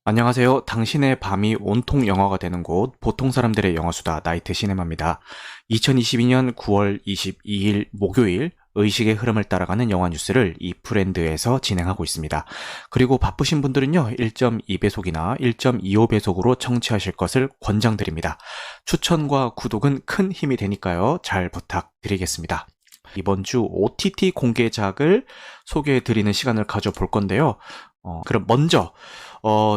안녕하세요. 당신의 밤이 온통 영화가 되는 곳, 보통 사람들의 영화수다 나이트 시네마입니다. 2022년 9월 22일 목요일 의식의 흐름을 따라가는 영화 뉴스를 이 브랜드에서 진행하고 있습니다. 그리고 바쁘신 분들은요, 1.2배속이나 1.25배속으로 청취하실 것을 권장드립니다. 추천과 구독은 큰 힘이 되니까요. 잘 부탁드리겠습니다. 이번 주 OTT 공개작을 소개해드리는 시간을 가져볼 건데요. 그럼 먼저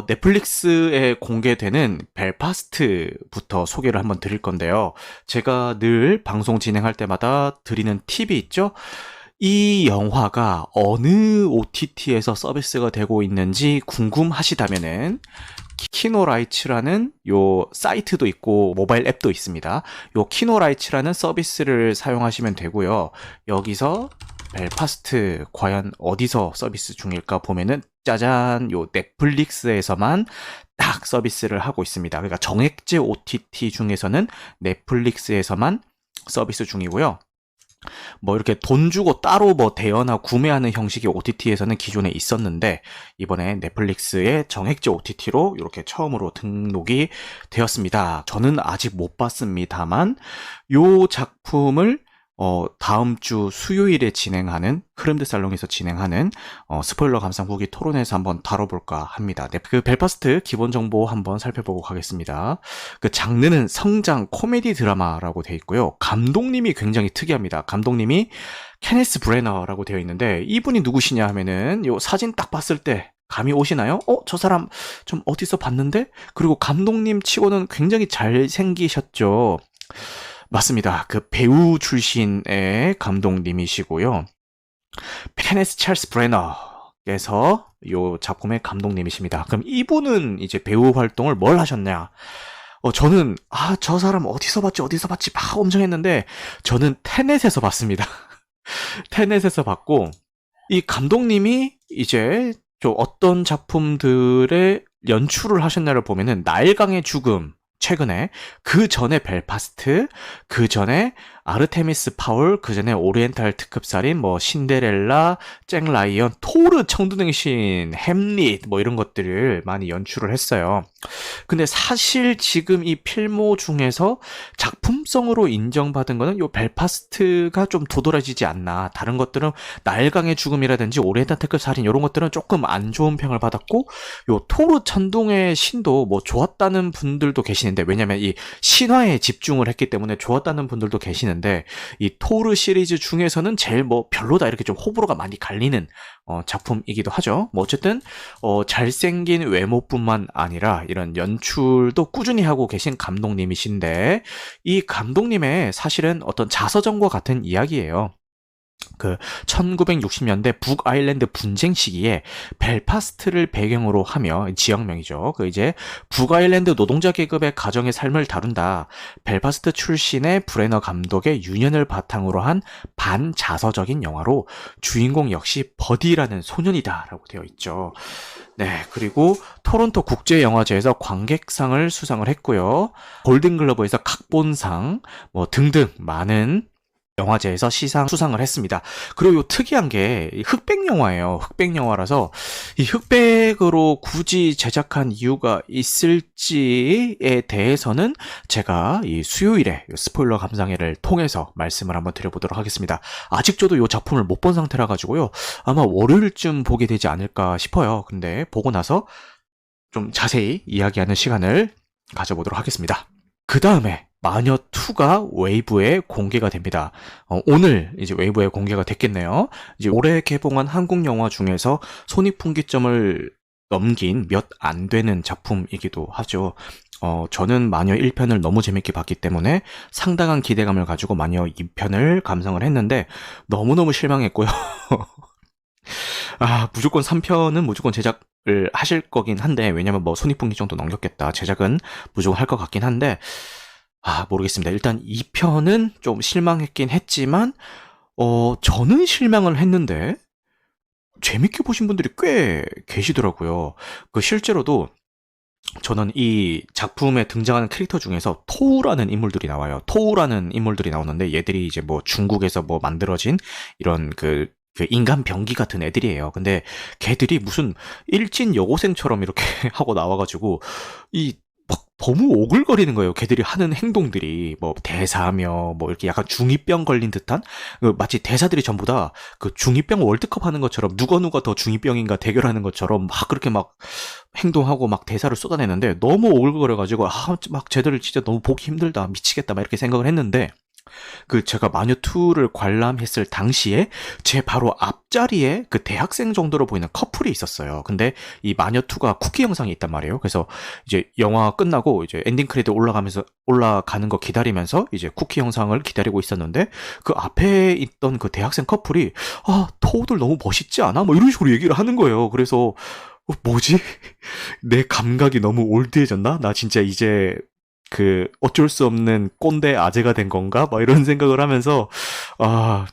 넷플릭스에 공개되는 벨파스트부터 소개를 한번 드릴 건데요. 제가 늘 방송 진행할 때마다 드리는 팁이 있죠? 이 영화가 어느 OTT에서 서비스가 되고 있는지 궁금하시다면은 키노라이츠라는 요 사이트도 있고 모바일 앱도 있습니다. 요 키노라이츠라는 서비스를 사용하시면 되고요. 여기서 벨파스트 과연 어디서 서비스 중일까 보면은 짜잔, 요 넷플릭스에서만 딱 서비스를 하고 있습니다. 그러니까 정액제 OTT 중에서는 넷플릭스에서만 서비스 중이고요. 뭐 이렇게 돈 주고 따로 뭐 대여나 구매하는 형식의 OTT에서는 기존에 있었는데 이번에 넷플릭스의 정액제 OTT로 이렇게 처음으로 등록이 되었습니다. 저는 아직 못 봤습니다만 요 작품을 다음 주 수요일에 진행하는 흐름드 살롱에서 진행하는 스포일러 감상 후기 토론에서 한번 다뤄볼까 합니다. 네, 그 벨파스트 기본 정보 한번 살펴보고 가겠습니다. 그 장르는 성장 코미디 드라마라고 되어 있고요. 감독님이 굉장히 특이합니다. 감독님이 케네스 브레너라고 되어 있는데 이분이 누구시냐 하면은 요 사진 딱 봤을 때 감이 오시나요? 저 사람 좀 어디서 봤는데? 그리고 감독님 치고는 굉장히 잘생기셨죠. 맞습니다. 그 배우 출신의 감독님이시고요. 케네스 찰스 브레너께서 이 작품의 감독님이십니다. 그럼 이분은 이제 배우 활동을 뭘 하셨냐? 저는 저 사람 어디서 봤지 막 엄청 했는데 저는 테넷에서 봤습니다. 테넷에서 봤고 이 감독님이 이제 좀 어떤 작품들의 연출을 하셨냐를 보면은 나일강의 죽음 최근에, 그 전에 벨파스트, 그 전에 아르테미스 파울, 그 전에 오리엔탈 특급살인, 뭐 신데렐라, 잭라이언, 토르 청두능의 신, 햄릿 뭐 이런 것들을 많이 연출을 했어요. 근데 사실 지금 이 필모 중에서 작품성으로 인정받은 거는 요 벨파스트가 좀 도드라지지 않나. 다른 것들은 나일강의 죽음이라든지 오리엔탈 특급살인 이런 것들은 조금 안 좋은 평을 받았고 요 토르 천둥의 신도 뭐 좋았다는 분들도 계시는데 왜냐면 이 신화에 집중을 했기 때문에 좋았다는 분들도 계시는데 이 토르 시리즈 중에서는 제일 뭐 별로다 이렇게 좀 호불호가 많이 갈리는 작품이기도 하죠. 뭐 어쨌든 잘생긴 외모뿐만 아니라 이런 연출도 꾸준히 하고 계신 감독님이신데 이 감독님의 사실은 어떤 자서전과 같은 이야기예요. 그 1960년대 북아일랜드 분쟁 시기에 벨파스트를 배경으로 하며 지역명이죠. 그 이제 북아일랜드 노동자 계급의 가정의 삶을 다룬다. 벨파스트 출신의 브레너 감독의 유년을 바탕으로 한 반자서적인 영화로 주인공 역시 버디라는 소년이다라고 되어 있죠. 네, 그리고 토론토 국제영화제에서 관객상을 수상을 했고요. 골든글러브에서 각본상 뭐 등등 많은 영화제에서 수상을 했습니다. 그리고 요 특이한 게 흑백 영화예요. 흑백 영화라서 이 흑백으로 굳이 제작한 이유가 있을지에 대해서는 제가 이 수요일에 스포일러 감상회를 통해서 말씀을 한번 드려보도록 하겠습니다. 아직 저도 요 작품을 못 본 상태라 가지고요. 아마 월요일쯤 보게 되지 않을까 싶어요. 근데 보고 나서 좀 자세히 이야기하는 시간을 가져보도록 하겠습니다. 그 다음에 마녀2가 웨이브에 공개가 됩니다. 오늘 이제 웨이브에 공개가 됐겠네요. 이제 올해 개봉한 한국 영화 중에서 손익분기점을 넘긴 몇 안 되는 작품이기도 하죠. 저는 마녀 1편을 너무 재밌게 봤기 때문에 상당한 기대감을 가지고 마녀 2편을 감상을 했는데 너무너무 실망했고요. 무조건 3편은 무조건 제작을 하실 거긴 한데 왜냐면 뭐 손익분기 정도 넘겼겠다. 제작은 무조건 할 것 같긴 한데 모르겠습니다. 일단 2편은 좀 실망했긴 했지만 저는 실망을 했는데 재밌게 보신 분들이 꽤 계시더라고요. 그 실제로도 저는 이 작품에 등장하는 캐릭터 중에서 토우라는 인물들이 나와요. 토우라는 인물들이 나오는데 얘들이 이제 뭐 중국에서 뭐 만들어진 이런 그 그 인간 병기 같은 애들이에요. 근데 걔들이 무슨 일진 여고생처럼 이렇게 하고 나와가지고 이 막 너무 오글거리는 거예요. 걔들이 하는 행동들이 뭐 대사며 뭐 이렇게 약간 중이병 걸린 듯한 마치 대사들이 전부 다 그 중이병 월드컵 하는 것처럼 누가 더 중이병인가 대결하는 것처럼 막 그렇게 막 행동하고 막 대사를 쏟아내는데 너무 오글거려가지고 막 쟤들을 진짜 너무 보기 힘들다 미치겠다 막 이렇게 생각을 했는데 그 제가 마녀2를 관람했을 당시에 제 바로 앞자리에 그 대학생 정도로 보이는 커플이 있었어요. 근데 이 마녀2가 쿠키 영상이 있단 말이에요. 그래서 이제 영화 끝나고 이제 엔딩 크레딧 올라가는 거 기다리면서 이제 쿠키 영상을 기다리고 있었는데 그 앞에 있던 그 대학생 커플이 토우들 너무 멋있지 않아? 뭐 이런 식으로 얘기를 하는 거예요. 그래서 뭐지? 내 감각이 너무 올드해졌나? 나 진짜 이제 그 어쩔 수 없는 꼰대 아재가 된 건가? 막 이런 생각을 하면서 아,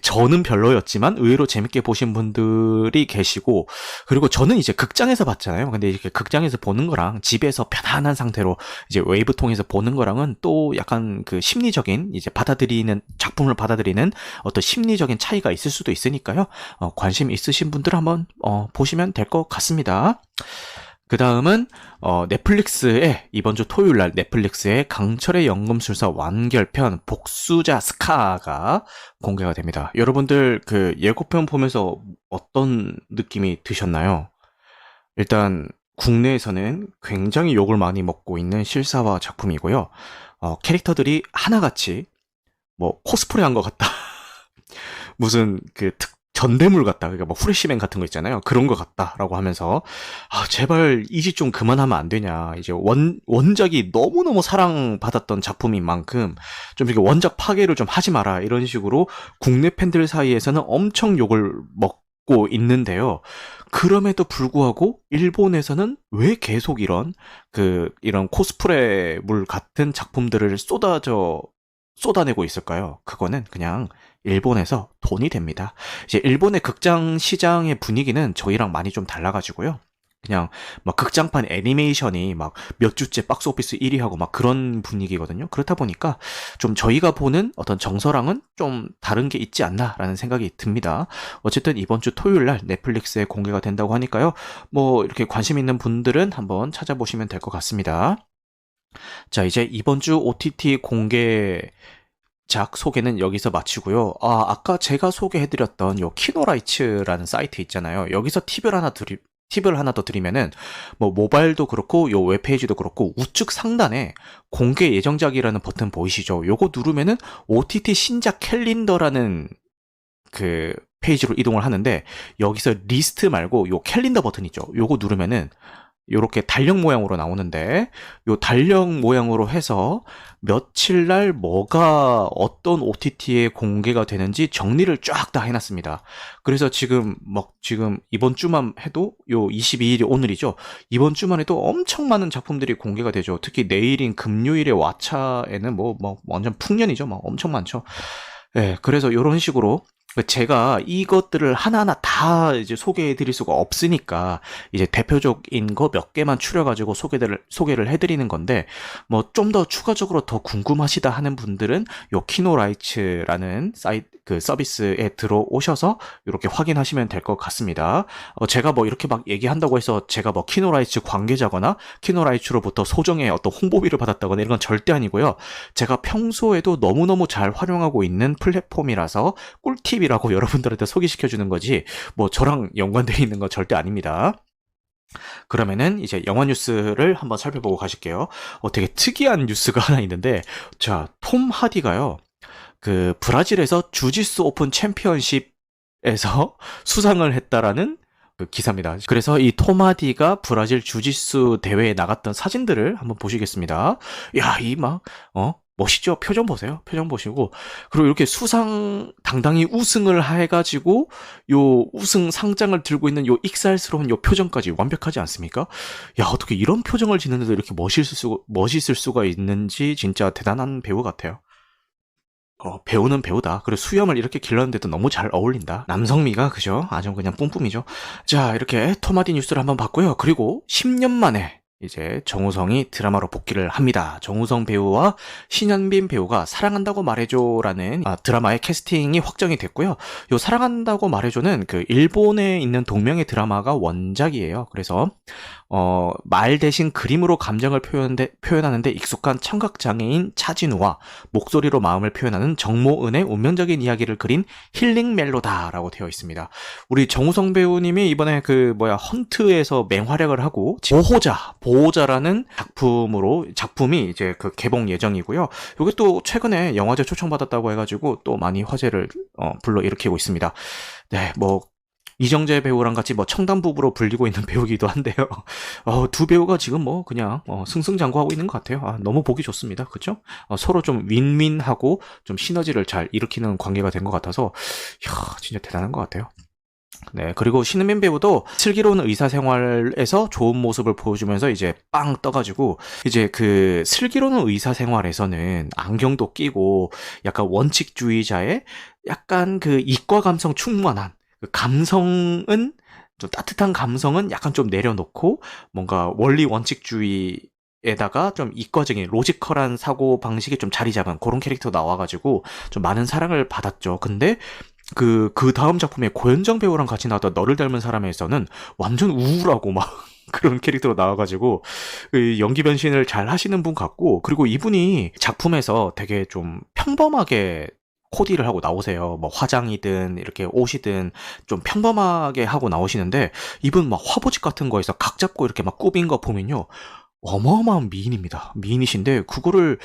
저는 별로였지만 의외로 재밌게 보신 분들이 계시고 그리고 저는 이제 극장에서 봤잖아요. 근데 이렇게 극장에서 보는 거랑 집에서 편안한 상태로 이제 웨이브 통해서 보는 거랑은 또 약간 그 심리적인 이제 작품을 받아들이는 어떤 심리적인 차이가 있을 수도 있으니까요. 관심 있으신 분들 한번 보시면 될 것 같습니다. 그 다음은 넷플릭스에 이번 주 토요일 날 넷플릭스에 강철의 연금술사 완결편 복수자 스카가 공개가 됩니다. 여러분들 그 예고편 보면서 어떤 느낌이 드셨나요? 일단 국내에서는 굉장히 욕을 많이 먹고 있는 실사화 작품이고요. 캐릭터들이 하나같이 뭐 코스프레 한 것 같다. 무슨 그 전대물 같다. 그러니까 뭐 후레쉬맨 같은 거 있잖아요. 그런 거 같다라고 하면서 제발 이 짓 좀 그만하면 안 되냐. 이제 원작이 너무너무 사랑받았던 작품인 만큼 좀 이렇게 원작 파괴를 좀 하지 마라. 이런 식으로 국내 팬들 사이에서는 엄청 욕을 먹고 있는데요. 그럼에도 불구하고 일본에서는 왜 계속 이런 코스프레물 같은 작품들을 쏟아내고 있을까요? 그거는 그냥 일본에서 돈이 됩니다. 이제 일본의 극장 시장의 분위기는 저희랑 많이 좀 달라가지고요. 그냥 막 극장판 애니메이션이 막 몇 주째 박스오피스 1위 하고 막 그런 분위기거든요. 그렇다 보니까 좀 저희가 보는 어떤 정서랑은 좀 다른 게 있지 않나라는 생각이 듭니다. 어쨌든 이번 주 토요일 날 넷플릭스에 공개가 된다고 하니까요. 뭐 이렇게 관심 있는 분들은 한번 찾아보시면 될 것 같습니다. 자, 이제 이번 주 OTT 공개작 소개는 여기서 마치고요. 아까 제가 소개해드렸던 요 키노라이츠라는 사이트 있잖아요. 여기서 팁을 하나 더 드리면은, 뭐, 모바일도 그렇고, 요 웹페이지도 그렇고, 우측 상단에 공개 예정작이라는 버튼 보이시죠? 요거 누르면은 OTT 신작 캘린더라는 그 페이지로 이동을 하는데, 여기서 리스트 말고 요 캘린더 버튼 있죠? 요거 누르면은 요렇게 달력 모양으로 나오는데 요 달력 모양으로 해서 며칠 날 뭐가 어떤 OTT에 공개가 되는지 정리를 쫙 다 해놨습니다. 그래서 지금 이번 주만 해도 요 22일이 오늘이죠. 이번 주만 해도 엄청 많은 작품들이 공개가 되죠. 특히 내일인 금요일의 왓챠에는 뭐 완전 풍년이죠. 막 엄청 많죠. 네, 그래서 요런 식으로 제가 이것들을 하나하나 다 이제 소개해 드릴 수가 없으니까 이제 대표적인 거 몇 개만 추려가지고 소개를 해드리는 건데 뭐 좀 더 추가적으로 더 궁금하시다 하는 분들은 요 키노라이츠라는 그 서비스에 들어오셔서 이렇게 확인하시면 될 것 같습니다. 제가 뭐 이렇게 막 얘기한다고 해서 제가 뭐 키노라이츠 관계자거나 키노라이츠로부터 소정의 어떤 홍보비를 받았다거나 이런 건 절대 아니고요. 제가 평소에도 너무너무 잘 활용하고 있는 플랫폼이라서 꿀팁이라고 여러분들한테 소개시켜주는 거지 뭐 저랑 연관되어 있는 건 절대 아닙니다. 그러면은 이제 영화 뉴스를 한번 살펴보고 가실게요. 되게 특이한 뉴스가 하나 있는데 자, 톰 하디가요. 그 브라질에서 주짓수 오픈 챔피언십에서 수상을 했다라는 그 기사입니다. 그래서 이 톰 하디가 브라질 주짓수 대회에 나갔던 사진들을 한번 보시겠습니다. 야, 멋있죠? 표정 보세요. 표정 보시고. 그리고 이렇게 당당히 우승을 해가지고, 요 우승 상장을 들고 있는 요 익살스러운 요 표정까지 완벽하지 않습니까? 야, 어떻게 이런 표정을 짓는데도 이렇게 멋있을 수가 있는지 진짜 대단한 배우 같아요. 배우는 배우다. 그리고 수염을 이렇게 길렀는데도 너무 잘 어울린다. 남성미가, 그죠? 아주 그냥 뿜뿜이죠. 자, 이렇게 토마디 뉴스를 한번 봤고요. 그리고 10년 만에 이제 정우성이 드라마로 복귀를 합니다. 정우성 배우와 신현빈 배우가 사랑한다고 말해줘라는 드라마의 캐스팅이 확정이 됐고요. 요 사랑한다고 말해줘는 그 일본에 있는 동명의 드라마가 원작이에요. 그래서 말 대신 그림으로 감정을 표현하는데 익숙한 청각장애인 차진우와 목소리로 마음을 표현하는 정모은의 운명적인 이야기를 그린 힐링 멜로다라고 되어 있습니다. 우리 정우성 배우님이 이번에 헌트에서 맹활약을 하고 보호자라는 작품이 이제 그 개봉 예정이고요. 이게 또 최근에 영화제 초청받았다고 해가지고 또 많이 화제를 불러일으키고 있습니다. 네, 이정재 배우랑 같이 청담 부부로 불리고 있는 배우기도 한데요. 두 배우가 지금 그냥 승승장구하고 있는 것 같아요. 너무 보기 좋습니다. 그렇죠? 서로 좀 윈윈하고 좀 시너지를 잘 일으키는 관계가 된 것 같아서 진짜 대단한 것 같아요. 네, 그리고 신은민 배우도 슬기로운 의사생활에서 좋은 모습을 보여주면서 이제 빵 떠가지고 이제 그 슬기로운 의사생활에서는 안경도 끼고 약간 원칙주의자의 약간 그 이과 감성 충만한 그 감성은 좀 따뜻한 감성은 약간 좀 내려놓고 뭔가 원리 원칙주의에다가 좀 이과적인 로지컬한 사고 방식이 좀 자리 잡은 그런 캐릭터 나와가지고 좀 많은 사랑을 받았죠. 근데 그 다음 작품에 고현정 배우랑 같이 나왔던 너를 닮은 사람에서는 완전 우울하고 막 그런 캐릭터로 나와가지고 그 연기 변신을 잘 하시는 분 같고, 그리고 이분이 작품에서 되게 좀 평범하게 코디를 하고 나오세요. 화장이든 이렇게 옷이든 좀 평범하게 하고 나오시는데, 이분 화보집 같은 거에서 각 잡고 이렇게 꾸빈 거 보면요, 어마어마한 미인입니다. 미인이신데 그거를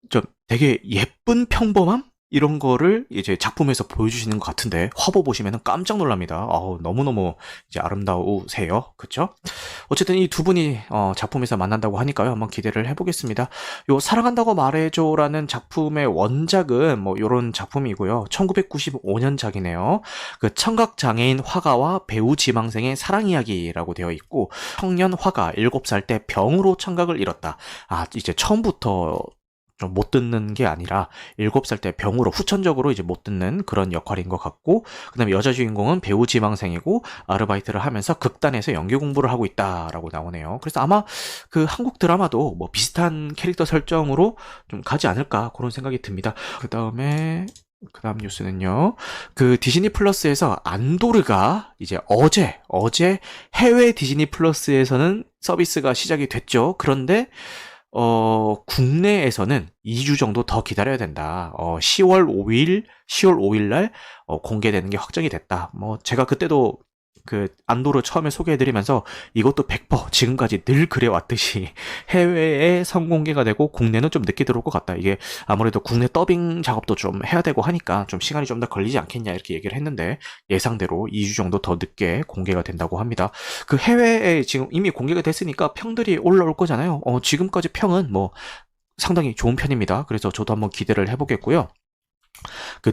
좀 되게 예쁜 평범함? 이런 거를 이제 작품에서 보여주시는 것 같은데, 화보 보시면 깜짝 놀랍니다. 너무너무 이제 아름다우세요. 그쵸? 어쨌든 이 두 분이 작품에서 만난다고 하니까요. 한번 기대를 해보겠습니다. 요 사랑한다고 말해줘라는 작품의 원작은 요런 작품이고요. 1995년작이네요. 그 청각장애인 화가와 배우 지망생의 사랑 이야기라고 되어 있고, 청년 화가 7살 때 병으로 청각을 잃었다. 이제 처음부터 좀 못 듣는 게 아니라 7살 때 병으로 후천적으로 이제 못 듣는 그런 역할인 것 같고, 그 다음에 여자 주인공은 배우 지망생이고 아르바이트를 하면서 극단에서 연기 공부를 하고 있다라고 나오네요. 그래서 아마 그 한국 드라마도 비슷한 캐릭터 설정으로 좀 가지 않을까 그런 생각이 듭니다. 그 다음 뉴스는요. 그 디즈니 플러스에서 안도르가 이제 어제 해외 디즈니 플러스에서는 서비스가 시작이 됐죠. 그런데 국내에서는 2주 정도 더 기다려야 된다. 10월 5일 날 공개되는 게 확정이 됐다. 제가 그때도 그 안도르 처음에 소개해드리면서 이것도 100% 지금까지 늘 그래왔듯이 해외에 선공개가 되고 국내는 좀 늦게 들어올 것 같다. 이게 아무래도 국내 더빙 작업도 좀 해야 되고 하니까 좀 시간이 좀 더 걸리지 않겠냐 이렇게 얘기를 했는데, 예상대로 2주 정도 더 늦게 공개가 된다고 합니다. 그 해외에 지금 이미 공개가 됐으니까 평들이 올라올 거잖아요. 지금까지 평은 상당히 좋은 편입니다. 그래서 저도 한번 기대를 해보겠고요.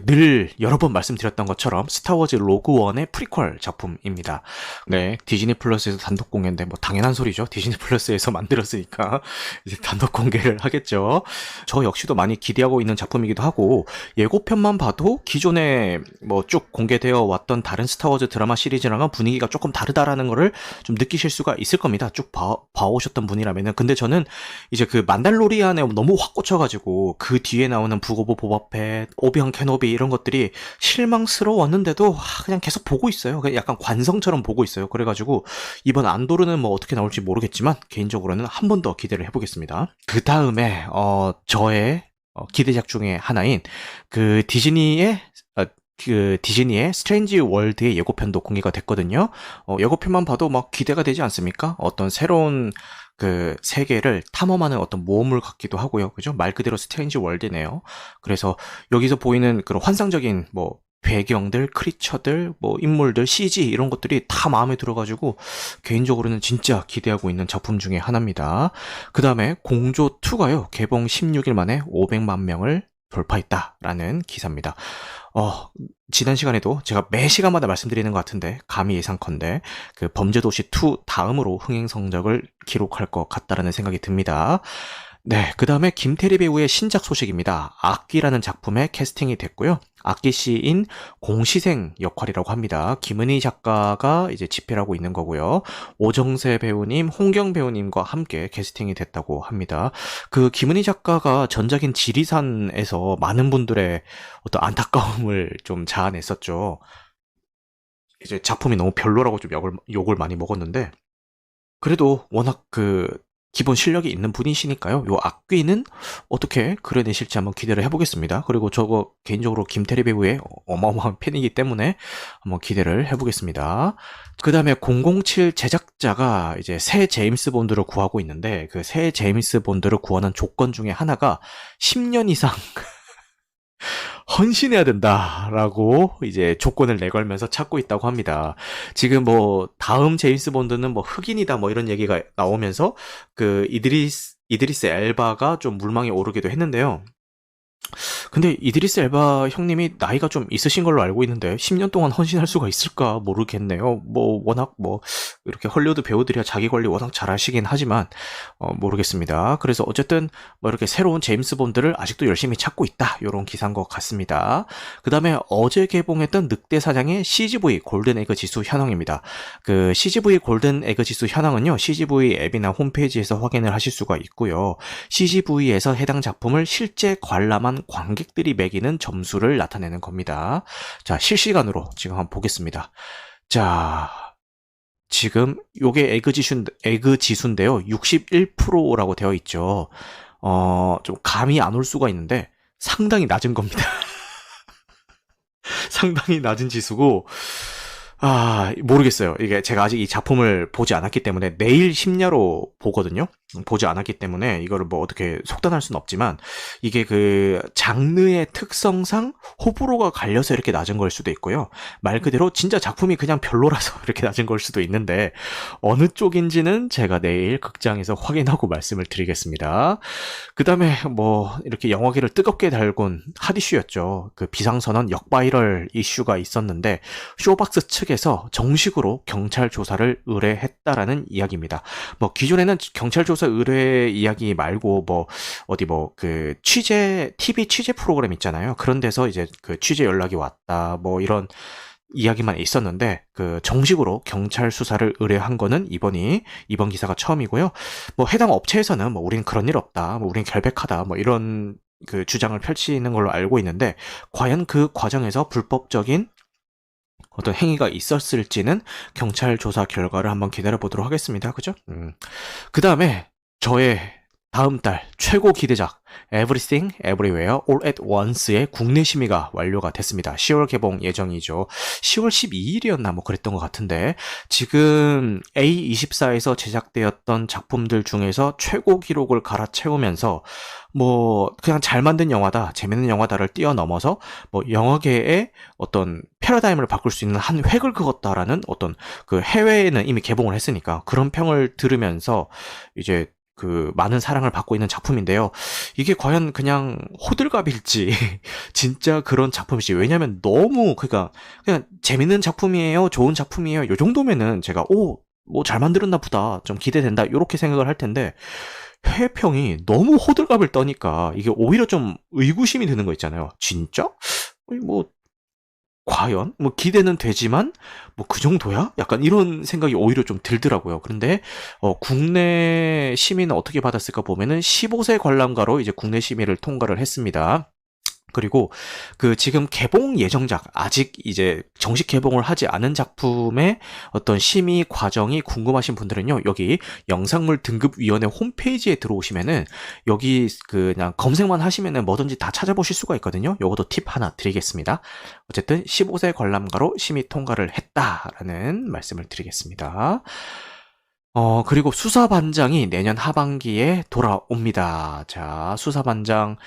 늘 여러 번 말씀드렸던 것처럼 스타워즈 로그원의 프리퀄 작품입니다. 네, 디즈니 플러스에서 단독 공개인데 당연한 소리죠. 디즈니 플러스에서 만들었으니까 이제 단독 공개를 하겠죠. 저 역시도 많이 기대하고 있는 작품이기도 하고, 예고편만 봐도 기존에 쭉 공개되어 왔던 다른 스타워즈 드라마 시리즈랑은 분위기가 조금 다르다라는 거를 좀 느끼실 수가 있을 겁니다. 쭉 봐오셨던 분이라면은. 근데 저는 이제 그 만달로리안에 너무 확 꽂혀가지고 그 뒤에 나오는 북 오브 보바펫, 오비언 케노비 이런 것들이 실망스러웠는데도 그냥 계속 보고 있어요. 약간 관성처럼 보고 있어요. 그래가지고 이번 안도르는 어떻게 나올지 모르겠지만 개인적으로는 한 번 더 기대를 해보겠습니다. 그 다음에 저의 기대작 중에 하나인 그 디즈니의 스트레인지 월드의 예고편도 공개가 됐거든요. 예고편만 봐도 기대가 되지 않습니까? 어떤 새로운 그 세계를 탐험하는 어떤 모험물 같기도 하고요. 그죠? 말 그대로 스트레인지 월드네요. 그래서 여기서 보이는 그런 환상적인 배경들, 크리처들, 인물들, CG 이런 것들이 다 마음에 들어가지고 개인적으로는 진짜 기대하고 있는 작품 중에 하나입니다. 그 다음에 공조2가요. 개봉 16일 만에 500만 명을 돌파했다라는 기사입니다. 지난 시간에도 제가 매 시간마다 말씀드리는 것 같은데, 감히 예상컨대 그 범죄도시 2 다음으로 흥행 성적을 기록할 것 같다라는 생각이 듭니다. 네, 그 다음에 김태리 배우의 신작 소식입니다. 악귀라는 작품에 캐스팅이 됐고요. 악귀 씨인 공시생 역할이라고 합니다. 김은희 작가가 이제 집필하고 있는 거고요. 오정세 배우님, 홍경 배우님과 함께 캐스팅이 됐다고 합니다. 그 김은희 작가가 전작인 지리산에서 많은 분들의 어떤 안타까움을 좀 자아냈었죠. 이제 작품이 너무 별로라고 좀 욕을 많이 먹었는데, 그래도 워낙 그 기본 실력이 있는 분이시니까요. 요 악귀는 어떻게 그려내실지 한번 기대를 해보겠습니다. 그리고 저거 개인적으로 김태리 배우의 어마어마한 팬이기 때문에 한번 기대를 해보겠습니다. 그 다음에 007 제작자가 이제 새 제임스 본드를 구하고 있는데 그 새 제임스 본드를 구하는 조건 중에 하나가 10년 이상 헌신해야 된다라고 이제 조건을 내걸면서 찾고 있다고 합니다. 지금 뭐 다음 제임스 본드는 뭐 흑인이다 뭐 이런 얘기가 나오면서 그 이드리스 엘바가 좀 물망에 오르기도 했는데요. 근데 이드리스 엘바 형님이 나이가 좀 있으신 걸로 알고 있는데 10년 동안 헌신할 수가 있을까 모르겠네요. 뭐 워낙 뭐 이렇게 헐리우드 배우들이야 자기 관리 워낙 잘하시긴 하지만 모르겠습니다. 그래서 어쨌든 뭐 이렇게 새로운 제임스 본드를 아직도 열심히 찾고 있다. 이런 기사인 것 같습니다. 그 다음에 어제 개봉했던 늑대 사냥의 CGV 골든 에그 지수 현황입니다. 그 CGV 골든 에그 지수 현황은요. CGV 앱이나 홈페이지에서 확인을 하실 수가 있고요. CGV에서 해당 작품을 실제 관람한 관객들이 매기는 점수를 나타내는 겁니다. 자, 실시간으로 지금 한번 보겠습니다. 자, 지금 요게 에그 지수인데요. 61%라고 되어 있죠. 좀 감이 안 올 수가 있는데 상당히 낮은 겁니다. 상당히 낮은 지수고, 모르겠어요. 이게 제가 아직 이 작품을 보지 않았기 때문에 내일 심야로 보거든요. 보지 않았기 때문에 이거를 뭐 어떻게 속단할 수는 없지만 이게 그 장르의 특성상 호불호가 갈려서 이렇게 낮은 걸 수도 있고요. 말 그대로 진짜 작품이 그냥 별로라서 이렇게 낮은 걸 수도 있는데 어느 쪽인지는 제가 내일 극장에서 확인하고 말씀을 드리겠습니다. 그 다음에 뭐 이렇게 영화계를 뜨겁게 달군 핫 이슈였죠. 그 비상선언 역바이럴 이슈가 있었는데 쇼박스 측에서 정식으로 경찰 조사를 의뢰했다라는 이야기입니다. 뭐 기존에는 경찰 조사 의뢰 이야기 말고 뭐 어디 뭐 그 TV 취재 프로그램 있잖아요. 그런 데서 이제 그 취재 연락이 왔다 뭐 이런 이야기만 있었는데 그 정식으로 경찰 수사를 의뢰한 거는 이번 기사가 처음이고요. 뭐 해당 업체에서는 뭐 우린 그런 일 없다, 뭐 우린 결백하다, 뭐 이런 그 주장을 펼치는 걸로 알고 있는데 과연 그 과정에서 불법적인 어떤 행위가 있었을지는 경찰 조사 결과를 한번 기다려 보도록 하겠습니다. 그죠? 그 다음에 저의 다음 달 최고 기대작 Everything Everywhere All at Once의 국내 심의가 완료가 됐습니다. 10월 개봉 예정이죠. 10월 12일이었나 뭐 그랬던 것 같은데 지금 A24에서 제작되었던 작품들 중에서 최고 기록을 갈아채우면서 뭐 그냥 잘 만든 영화다, 재밌는 영화다를 뛰어넘어서 뭐 영화계의 어떤 패러다임을 바꿀 수 있는 한 획을 그었다라는 어떤 그 해외에는 이미 개봉을 했으니까 그런 평을 들으면서 이제 그 많은 사랑을 받고 있는 작품인데요. 이게 과연 그냥 호들갑일지 진짜 그런 작품일지 왜냐면 너무 그러니까 그냥 재밌는 작품이에요, 좋은 작품이에요. 요 정도면은 제가 뭐 잘 만들었나 보다, 좀 기대된다 이렇게 생각을 할 텐데 해외평이 너무 호들갑을 떠니까 이게 오히려 좀 의구심이 드는 거 있잖아요. 진짜? 뭐 과연? 뭐 기대는 되지만 뭐 그 정도야? 약간 이런 생각이 오히려 좀 들더라고요. 그런데 국내 심의는 어떻게 받았을까 보면은 15세 관람가로 이제 국내 심의를 통과를 했습니다. 그리고 그 지금 개봉 예정작 아직 이제 정식 개봉을 하지 않은 작품의 어떤 심의 과정이 궁금하신 분들은요, 여기 영상물 등급위원회 홈페이지에 들어오시면은 여기 그냥 검색만 하시면은 뭐든지 다 찾아보실 수가 있거든요. 요것도 팁 하나 드리겠습니다. 어쨌든 15세 관람가로 심의 통과를 했다라는 말씀을 드리겠습니다. 그리고 수사반장이 내년 하반기에 돌아옵니다. 자, 수사반장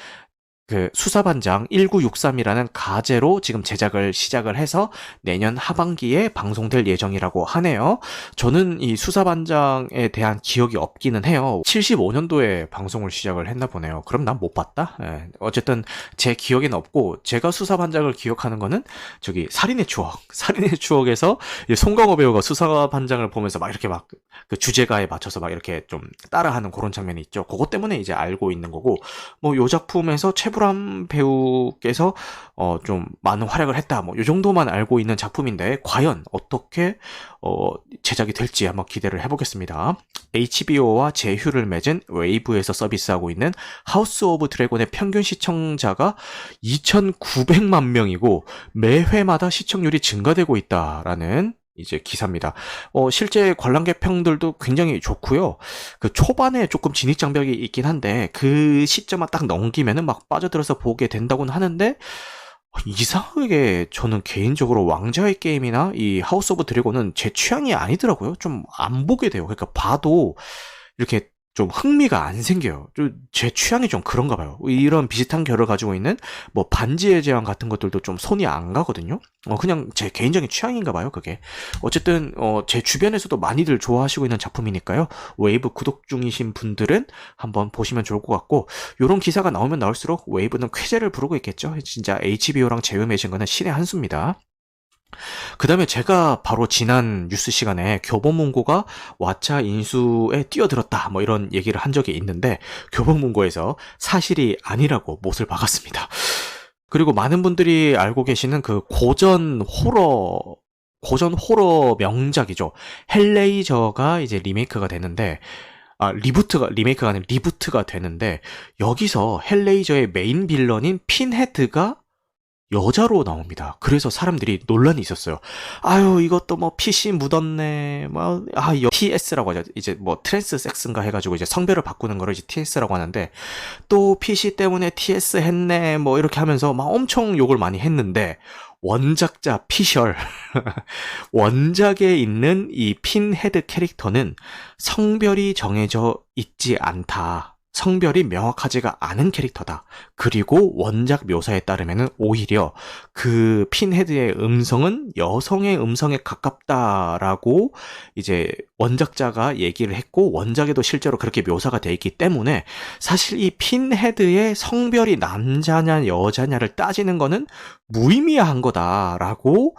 그 수사반장 1963이라는 가제로 지금 제작을 시작을 해서 내년 하반기에 방송될 예정이라고 하네요. 저는 이 수사반장에 대한 기억이 없기는 해요. 75년도에 방송을 시작을 했나 보네요. 그럼 난 못 봤다? 예. 어쨌든 제 기억에는 없고, 제가 수사반장을 기억하는 거는 저기 살인의 추억. 살인의 추억에서 송강호 배우가 수사반장을 보면서 막 이렇게 막 그 주제가에 맞춰서 막 이렇게 좀 따라하는 그런 장면이 있죠. 그것 때문에 이제 알고 있는 거고, 뭐 요 작품에서 최불암 배우께서 좀 많은 활약을 했다, 뭐 요 정도만 알고 있는 작품인데, 과연 어떻게 제작이 될지 한번 기대를 해보겠습니다. HBO와 제휴를 맺은 웨이브에서 서비스하고 있는 하우스 오브 드래곤의 평균 시청자가 2,900만 명이고 매회마다 시청률이 증가되고 있다라는 이제 기사입니다. 실제 관람객 평들도 굉장히 좋고요. 그 초반에 조금 진입 장벽이 있긴 한데 그 시점만 딱 넘기면은 막 빠져들어서 보게 된다고는 하는데, 이상하게 저는 개인적으로 왕좌의 게임이나 이 하우스 오브 드래곤은 제 취향이 아니더라고요. 좀 안 보게 돼요. 그러니까 봐도 이렇게 좀 흥미가 안 생겨요. 제 취향이 좀 그런가 봐요. 이런 비슷한 결을 가지고 있는 뭐 반지의 제왕 같은 것들도 좀 손이 안 가거든요. 그냥 제 개인적인 취향인가 봐요, 그게. 어쨌든 제 주변에서도 많이들 좋아하시고 있는 작품이니까요. 웨이브 구독 중이신 분들은 한번 보시면 좋을 것 같고, 요런 기사가 나오면 나올수록 웨이브는 쾌재를 부르고 있겠죠. 진짜 HBO랑 제휴 맺은 거는 신의 한 수입니다. 그 다음에 제가 바로 지난 뉴스 시간에 교보문고가 왓챠 인수에 뛰어들었다, 뭐 이런 얘기를 한 적이 있는데, 교보문고에서 사실이 아니라고 못을 박았습니다. 그리고 많은 분들이 알고 계시는 그 고전 호러 명작이죠. 헬레이저가 이제 리메이크가 되는데, 리메이크가 아니라 리부트가 되는데, 여기서 헬레이저의 메인 빌런인 핀헤드가 여자로 나옵니다. 그래서 사람들이 논란이 있었어요. 아유, 이것도 뭐 PC 묻었네. TS라고 하죠. 이제 뭐 트랜스 섹스인가 해가지고 이제 성별을 바꾸는 거를 이제 TS라고 하는데, 또 PC 때문에 TS 했네. 뭐 이렇게 하면서 막 엄청 욕을 많이 했는데, 원작자 피셜 원작에 있는 이 핀헤드 캐릭터는 성별이 정해져 있지 않다. 성별이 명확하지가 않은 캐릭터다. 그리고 원작 묘사에 따르면은 오히려 그 핀헤드의 음성은 여성의 음성에 가깝다라고 이제 원작자가 얘기를 했고, 원작에도 실제로 그렇게 묘사가 돼 있기 때문에 사실 이 핀헤드의 성별이 남자냐 여자냐를 따지는 거는 무의미한 거다라고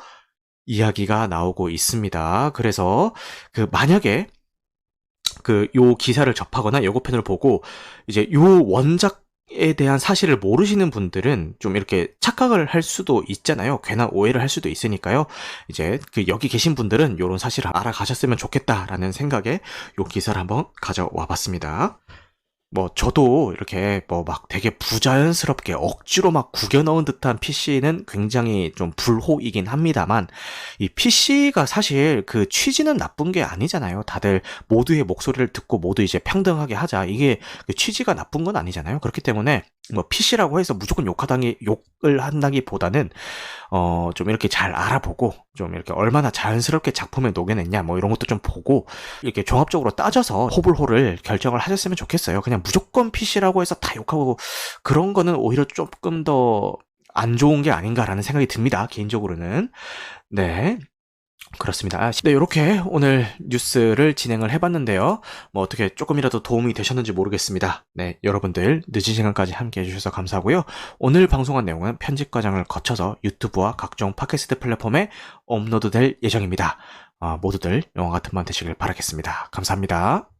이야기가 나오고 있습니다. 그래서 만약에 요 기사를 접하거나 예고편을 보고 이제 요 원작에 대한 사실을 모르시는 분들은 좀 이렇게 착각을 할 수도 있잖아요. 괜한 오해를 할 수도 있으니까요. 이제 여기 계신 분들은 요런 사실을 알아가셨으면 좋겠다라는 생각에 요 기사를 한번 가져와 봤습니다. 뭐 저도 이렇게 뭐 막 되게 부자연스럽게 억지로 막 구겨 넣은 듯한 PC는 굉장히 좀 불호이긴 합니다만, 이 PC가 사실 그 취지는 나쁜 게 아니잖아요. 다들 모두의 목소리를 듣고 모두 이제 평등하게 하자, 이게 그 취지가 나쁜 건 아니잖아요. 그렇기 때문에 뭐 PC라고 해서 무조건 욕을 한다기보다는 좀 이렇게 잘 알아보고, 좀 이렇게 얼마나 자연스럽게 작품에 녹여냈냐, 뭐 이런 것도 좀 보고, 이렇게 종합적으로 따져서 호불호를 결정을 하셨으면 좋겠어요. 그냥 무조건 PC라고 해서 다 욕하고 그런 거는 오히려 조금 더 안 좋은 게 아닌가라는 생각이 듭니다, 개인적으로는. 네. 그렇습니다. 네, 이렇게 오늘 뉴스를 진행을 해봤는데요. 뭐 어떻게 조금이라도 도움이 되셨는지 모르겠습니다. 네, 여러분들 늦은 시간까지 함께 해주셔서 감사하고요. 오늘 방송한 내용은 편집 과정을 거쳐서 유튜브와 각종 팟캐스트 플랫폼에 업로드될 예정입니다. 모두들 영화 같은 밤 되시길 바라겠습니다. 감사합니다.